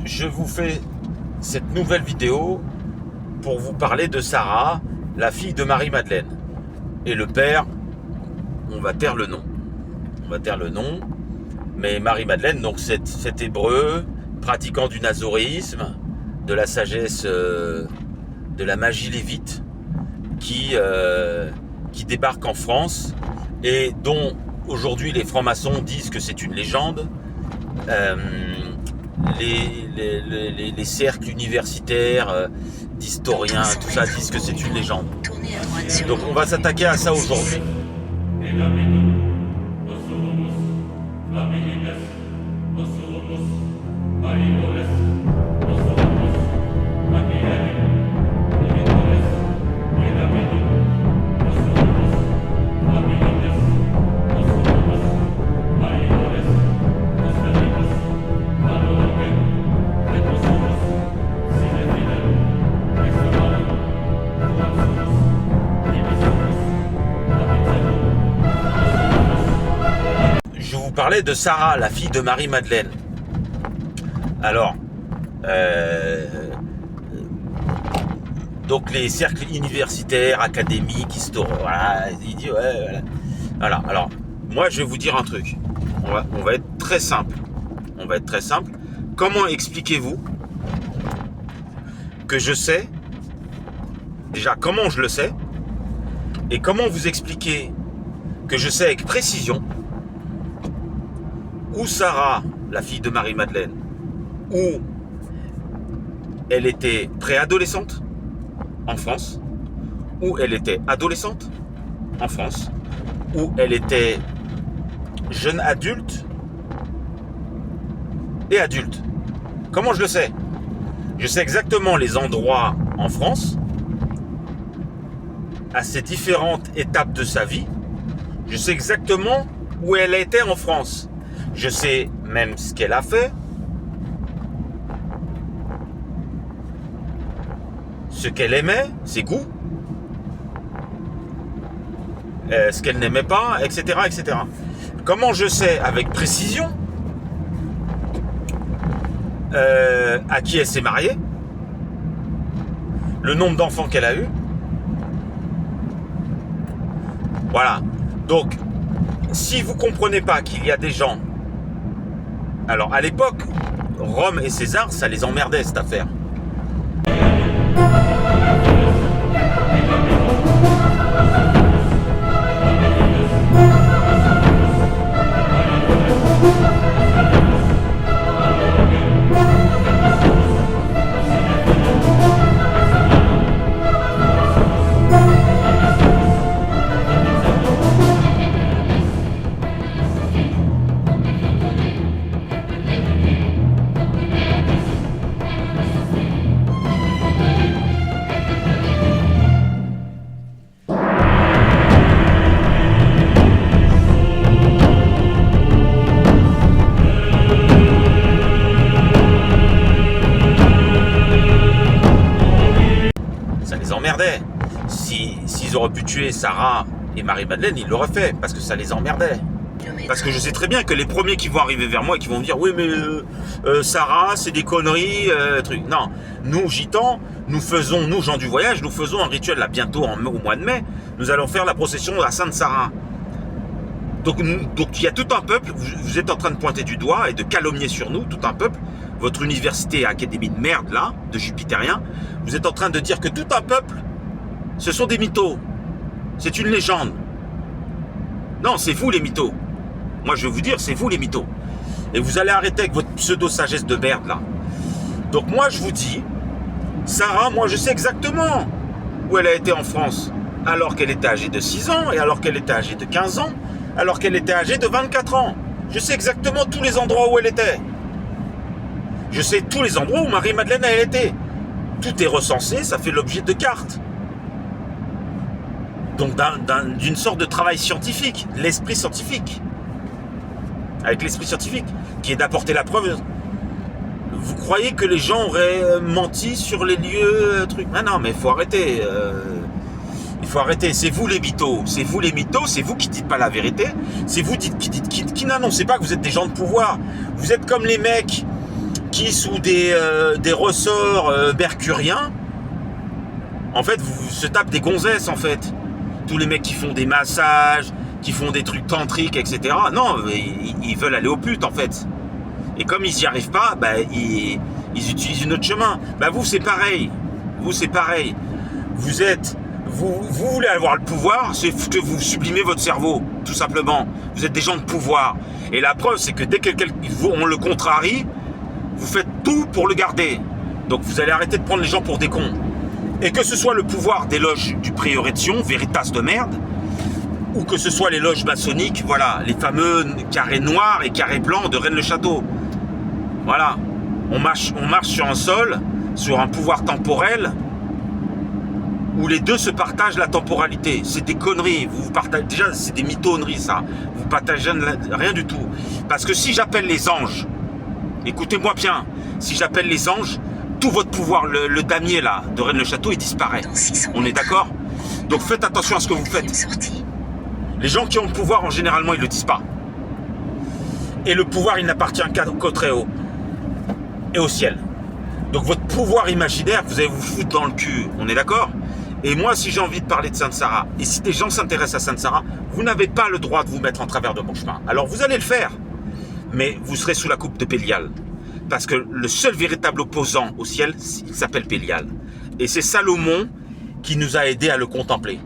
je vous fais cette nouvelle vidéo pour vous parler de Sarah, la fille de Marie-Madeleine. Et le père, on va taire le nom. Mais Marie-Madeleine, donc cet hébreu, pratiquant du nazoréisme, de la sagesse, de la magie lévite, qui débarque en France et dont aujourd'hui les francs-maçons disent que c'est une légende. Les cercles universitaires, d'historiens, tout ça disent que c'est une légende. Donc on va s'attaquer à ça aujourd'hui. Je vous parlais de Sarah, la fille de Marie-Madeleine. Alors, donc les cercles universitaires, académiques, historiques, voilà, il dit ouais, voilà. Alors, moi je vais vous dire un truc. On va être très simple. Comment expliquez-vous que je sais, déjà comment je le sais, et comment vous expliquer que je sais avec précision où Sarah, la fille de Marie-Madeleine, où elle était préadolescente en France, où elle était adolescente en France, où elle était jeune adulte et adulte. Comment je le sais? Je sais exactement les endroits en France, à ces différentes étapes de sa vie. Je sais exactement où elle était en France. Je sais même ce qu'elle a fait, ce qu'elle aimait, ses goûts, ce qu'elle n'aimait pas, etc., etc. Comment je sais avec précision à qui elle s'est mariée, le nombre d'enfants qu'elle a eu. Voilà. Donc, si vous comprenez pas qu'il y a des gens... Alors, à l'époque, Rome et César, ça les emmerdait, cette affaire. S'ils auraient pu tuer Sarah et Marie-Madeleine, ils l'auraient fait, parce que ça les emmerdait. Parce que je sais très bien que les premiers qui vont arriver vers moi et qui vont me dire « Oui, mais Sarah, c'est des conneries, trucs. » Non, nous, gitans, nous, gens du voyage, nous faisons un rituel, là, bientôt, au mois de mai, nous allons faire la procession de la Sainte Sarah. Donc, il y a tout un peuple, vous êtes en train de pointer du doigt et de calomnier sur nous, tout un peuple, votre université et académie de merde, là, de jupitériens, vous êtes en train de dire que tout un peuple, ce sont des mythos. C'est une légende. Non, c'est vous les mythos. Moi, je vais vous dire, c'est vous les mythos. Et vous allez arrêter avec votre pseudo-sagesse de merde, là. Donc, moi, je vous dis, Sarah, moi, je sais exactement où elle a été en France. Alors qu'elle était âgée de 6 ans, et alors qu'elle était âgée de 15 ans, alors qu'elle était âgée de 24 ans. Je sais exactement tous les endroits où elle était. Je sais tous les endroits où Marie-Madeleine, elle était. Tout est recensé, ça fait l'objet de cartes. Donc d'une sorte de travail scientifique, l'esprit scientifique. Avec l'esprit scientifique, qui est d'apporter la preuve. Vous croyez que les gens auraient menti sur les lieux, trucs? Ah non, mais il faut arrêter. Il faut arrêter. C'est vous les mythos. C'est vous les mythos. C'est vous qui dites pas la vérité. C'est vous qui n'annoncez pas que vous êtes des gens de pouvoir. Vous êtes comme les mecs qui sous des ressorts mercuriens, en fait, vous se tapent des gonzesses, en fait. Tous les mecs qui font des massages, qui font des trucs tantriques, etc. Non, ils veulent aller aux putes, en fait. Et comme ils n'y arrivent pas, bah, ils utilisent un autre chemin. Bah, vous, c'est pareil. Vous, c'est pareil. Vous voulez avoir le pouvoir, c'est que vous sublimez votre cerveau, tout simplement. Vous êtes des gens de pouvoir. Et la preuve, c'est que dès qu'on le contrarie, vous faites tout pour le garder. Donc vous allez arrêter de prendre les gens pour des cons. Et que ce soit le pouvoir des loges du prieuré de Sion, Veritas de merde, ou que ce soit les loges maçonniques, voilà, les fameux carrés noirs et carrés blancs de Rennes-le-Château. Voilà. On marche sur un sol, sur un pouvoir temporel, où les deux se partagent la temporalité. C'est des conneries. Vous partagez, déjà, c'est des mythonneries, ça. Vous partagez rien du tout. Parce que si j'appelle les anges, écoutez-moi bien, si j'appelle les anges, tout votre pouvoir, le damier là, de Rennes-le-Château, il disparaît. On est d'accord? Donc faites attention à ce que vous faites. Les gens qui ont le pouvoir, en généralement, ils ne le disent pas. Et le pouvoir, il n'appartient qu'au Très-Haut. Et au ciel. Donc votre pouvoir imaginaire, vous allez vous foutre dans le cul. On est d'accord? Et moi, si j'ai envie de parler de Sainte Sarah, et si des gens s'intéressent à Sainte Sarah, vous n'avez pas le droit de vous mettre en travers de mon chemin. Alors vous allez le faire, mais vous serez sous la coupe de Bélial. Parce que le seul véritable opposant au ciel, il s'appelle Bélial. Et c'est Salomon qui nous a aidés à le contempler.